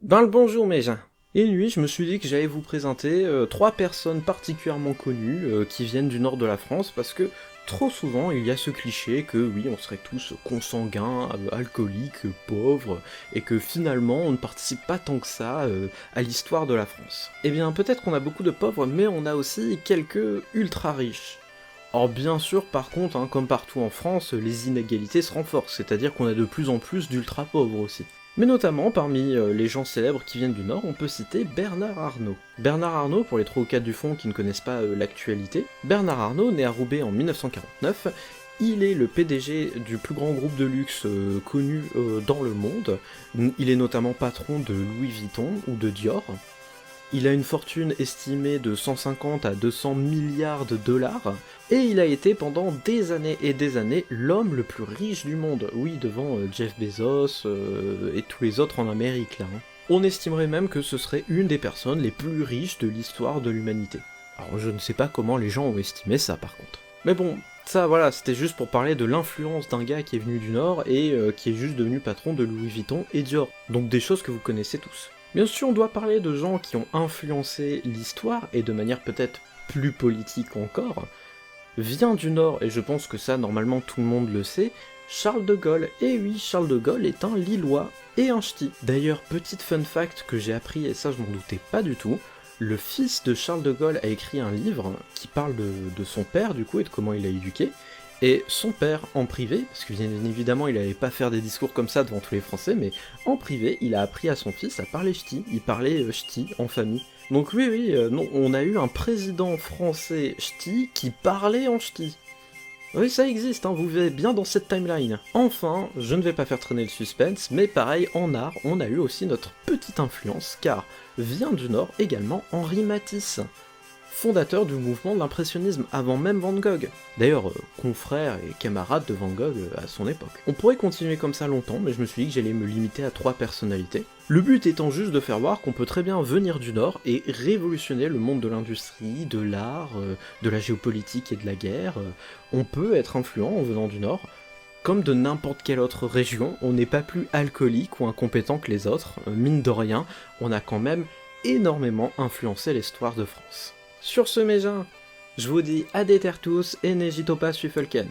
Ben le bonjour mes gens. Et nuit, je me suis dit que j'allais vous présenter trois personnes particulièrement connues qui viennent du nord de la France parce que trop souvent il y a ce cliché que oui, on serait tous consanguins, alcooliques, pauvres, et que finalement on ne participe pas tant que ça à l'histoire de la France. Eh bien peut-être qu'on a beaucoup de pauvres, mais on a aussi quelques ultra riches. Or bien sûr, par contre, comme partout en France, les inégalités se renforcent, c'est-à-dire qu'on a de plus en plus d'ultra pauvres aussi. Mais notamment, parmi les gens célèbres qui viennent du Nord, on peut citer Bernard Arnault. Bernard Arnault, pour les 3 ou 4 du fond qui ne connaissent pas l'actualité, Bernard Arnault, né à Roubaix en 1949, il est le PDG du plus grand groupe de luxe connu dans le monde. Il est notamment patron de Louis Vuitton ou de Dior. Il a une fortune estimée de 150 à 200 milliards de dollars, et il a été pendant des années et des années l'homme le plus riche du monde, oui, devant Jeff Bezos et tous les autres en Amérique là. On estimerait même que ce serait une des personnes les plus riches de l'histoire de l'humanité. Alors je ne sais pas comment les gens ont estimé ça par contre. Mais bon, ça voilà, c'était juste pour parler de l'influence d'un gars qui est venu du Nord et qui est juste devenu patron de Louis Vuitton et Dior, donc des choses que vous connaissez tous. Bien sûr, on doit parler de gens qui ont influencé l'histoire, et de manière peut-être plus politique encore, vient du Nord, et je pense que ça, normalement, tout le monde le sait, Charles de Gaulle. Et oui, Charles de Gaulle est un Lillois et un ch'ti. D'ailleurs, petite fun fact que j'ai appris, et ça je m'en doutais pas du tout, le fils de Charles de Gaulle a écrit un livre qui parle de son père, du coup, et de comment il a éduqué, et son père, en privé, parce que bien évidemment il allait pas faire des discours comme ça devant tous les Français, mais en privé, il a appris à son fils à parler ch'ti, il parlait ch'ti en famille. Donc oui, non, on a eu un président français ch'ti qui parlait en ch'ti. Oui, ça existe, vous vivez bien dans cette timeline. Enfin, je ne vais pas faire traîner le suspense, mais pareil, en art, on a eu aussi notre petite influence, car vient du Nord également Henri Matisse, fondateur du mouvement de l'impressionnisme, avant même Van Gogh. D'ailleurs, confrère et camarade de Van Gogh à son époque. On pourrait continuer comme ça longtemps, mais je me suis dit que j'allais me limiter à 3 personnalités. Le but étant juste de faire voir qu'on peut très bien venir du Nord et révolutionner le monde de l'industrie, de l'art, de la géopolitique et de la guerre. On peut être influent en venant du Nord. Comme de n'importe quelle autre région, on n'est pas plus alcoolique ou incompétent que les autres. Mine de rien, on a quand même énormément influencé l'histoire de France. Sur ce mes gens, je vous dis à déter tous et n'hésitez pas à suivre Fulken.